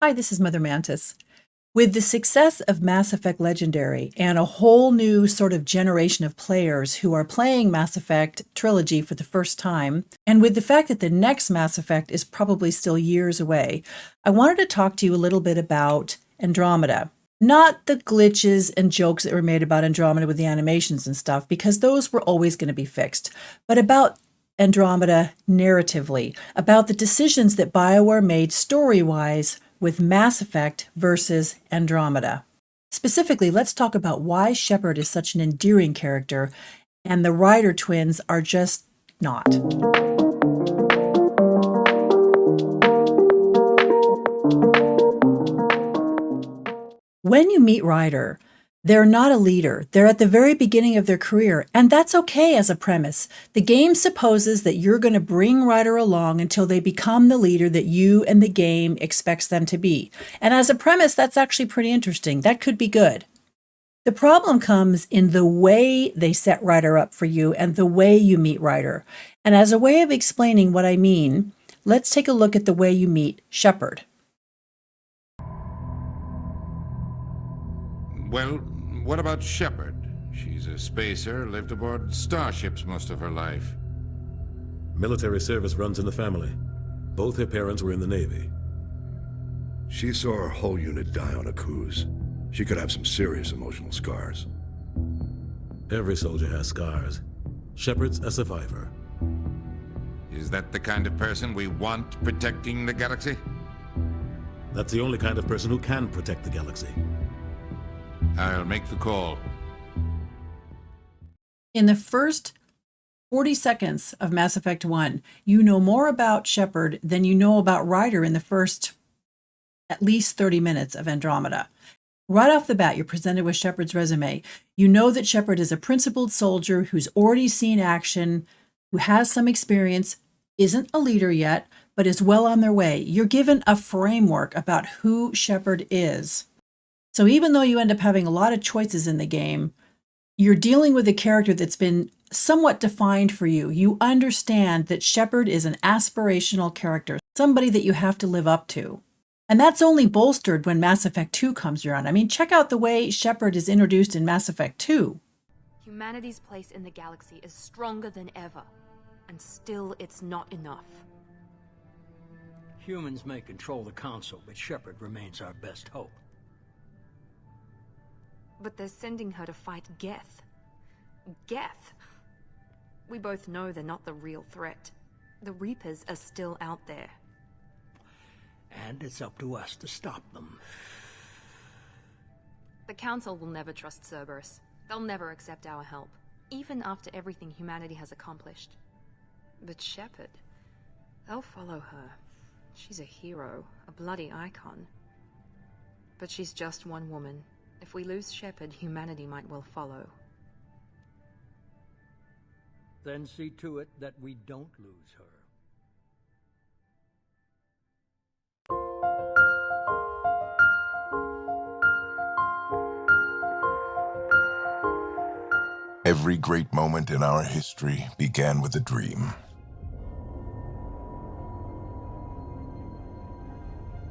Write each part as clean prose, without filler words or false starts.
Hi, this is Mothermantiss. With the success of Mass Effect Legendary and a whole new sort of generation of players who are playing Mass Effect Trilogy for the first time, and with the fact that the next Mass Effect is probably still years away, I wanted to talk to you a little bit about Andromeda. Not the glitches and jokes that were made about Andromeda with the animations and stuff, because those were always going to be fixed, but about Andromeda narratively, about the decisions that Bioware made story-wise with Mass Effect versus Andromeda. Specifically, let's talk about why Shepard is such an endearing character and the Ryder twins are just not. When you meet Ryder, they're not a leader. They're at the very beginning of their career, and that's okay as a premise. The game supposes that you're going to bring Ryder along until they become the leader that you and the game expects them to be. And as a premise, that's actually pretty interesting. That could be good. The problem comes in the way they set Ryder up for you and the way you meet Ryder. And as a way of explaining what I mean, let's take a look at the way you meet Shepard. Well, what about Shepard? She's a spacer, lived aboard starships most of her life. Military service runs in the family. Both her parents were in the Navy. She saw her whole unit die on a cruise. She could have some serious emotional scars. Every soldier has scars. Shepard's a survivor. Is that the kind of person we want protecting the galaxy? That's the only kind of person who can protect the galaxy. I'll make the call. In the first 40 seconds of Mass Effect 1, you know more about Shepard than you know about Ryder in the first at least 30 minutes of Andromeda. Right off the bat, you're presented with Shepard's resume. You know that Shepard is a principled soldier who's already seen action, who has some experience, isn't a leader yet, but is well on their way. You're given a framework about who Shepard is. So even though you end up having a lot of choices in the game, you're dealing with a character that's been somewhat defined for you. You understand that Shepard is an aspirational character, somebody that you have to live up to. And that's only bolstered when Mass Effect 2 comes around. I mean, check out the way Shepard is introduced in Mass Effect 2. Humanity's place in the galaxy is stronger than ever, and still it's not enough. Humans may control the console, but Shepard remains our best hope. But they're sending her to fight Geth. Geth! We both know they're not the real threat. The Reapers are still out there. And it's up to us to stop them. The Council will never trust Cerberus. They'll never accept our help, even after everything humanity has accomplished. But Shepard, they'll follow her. She's a hero, a bloody icon. But she's just one woman. If we lose Shepard, humanity might well follow. Then see to it that we don't lose her. Every great moment in our history began with a dream.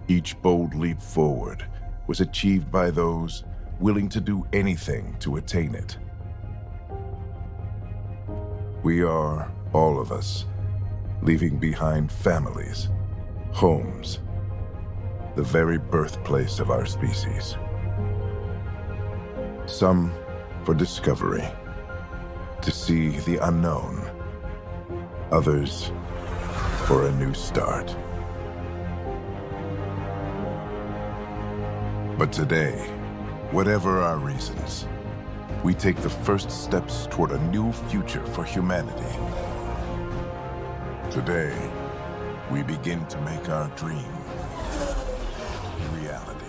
Each bold leap forward was achieved by those willing to do anything to attain it. We are, all of us, leaving behind families, homes, the very birthplace of our species. Some for discovery, to see the unknown. Others for a new start. But today, whatever our reasons, we take the first steps toward a new future for humanity. Today, we begin to make our dream a reality.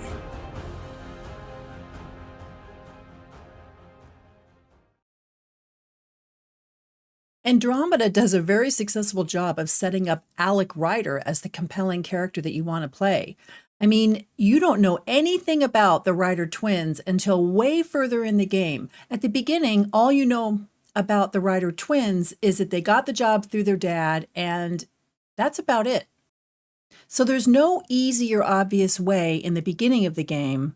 Andromeda does a very successful job of setting up Alec Ryder as the compelling character that you want to play. I mean, you don't know anything about the Ryder twins until way further in the game. At the beginning, all you know about the Ryder twins is that they got the job through their dad, and that's about it. So there's no easy or obvious way in the beginning of the game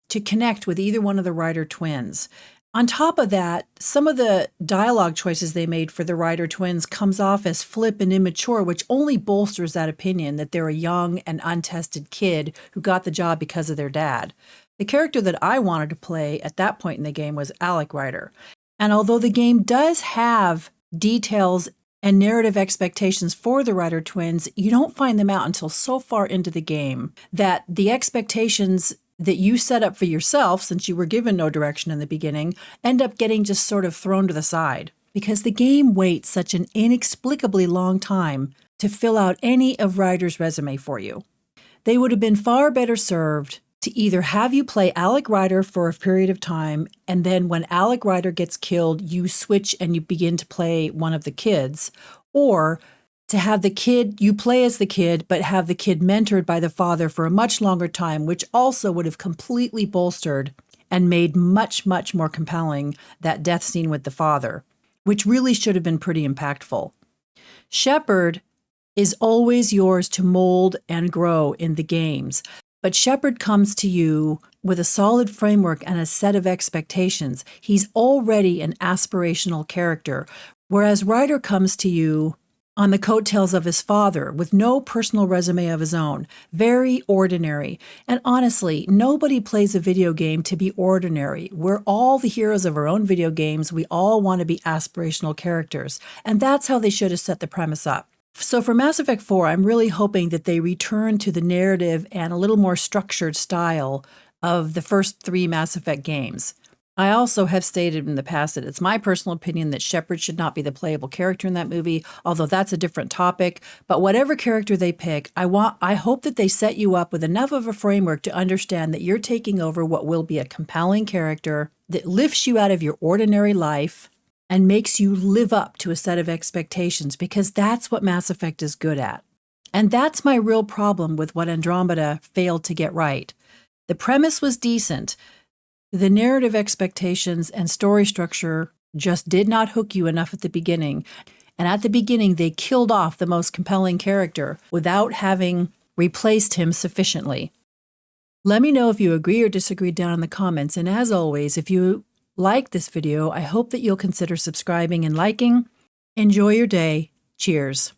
to connect with either one of the Ryder twins. On top of that, some of the dialogue choices they made for the Ryder twins comes off as flip and immature, which only bolsters that opinion that they're a young and untested kid who got the job because of their dad. The character that I wanted to play at that point in the game was Alec Ryder. And although the game does have details and narrative expectations for the Ryder twins, you don't find them out until so far into the game that the expectations that you set up for yourself, since you were given no direction in the beginning, end up getting just sort of thrown to the side. Because the game waits such an inexplicably long time to fill out any of Ryder's resume for you. They would have been far better served to either have you play Alec Ryder for a period of time, and then when Alec Ryder gets killed, you switch and you begin to play one of the kids, or to have the kid, you play as the kid, but have the kid mentored by the father for a much longer time, which also would have completely bolstered and made much, much more compelling that death scene with the father, which really should have been pretty impactful. Shepard is always yours to mold and grow in the games, but Shepard comes to you with a solid framework and a set of expectations. He's already an aspirational character, whereas Ryder comes to you on the coattails of his father, with no personal resume of his own. Very ordinary. And honestly, nobody plays a video game to be ordinary. We're all the heroes of our own video games. We all want to be aspirational characters. And that's how they should have set the premise up. So for Mass Effect 4, I'm really hoping that they return to the narrative and a little more structured style of the first 3 Mass Effect games. I also have stated in the past that it's my personal opinion that Shepard should not be the playable character in that movie, although that's a different topic. But whatever character they pick, I hope that they set you up with enough of a framework to understand that you're taking over what will be a compelling character that lifts you out of your ordinary life and makes you live up to a set of expectations, because that's what Mass Effect is good at. And that's my real problem with what Andromeda failed to get right. The premise was decent. The narrative expectations and story structure just did not hook you enough at the beginning. And at the beginning, they killed off the most compelling character without having replaced him sufficiently. Let me know if you agree or disagree down in the comments. And as always, if you like this video, I hope that you'll consider subscribing and liking. Enjoy your day. Cheers.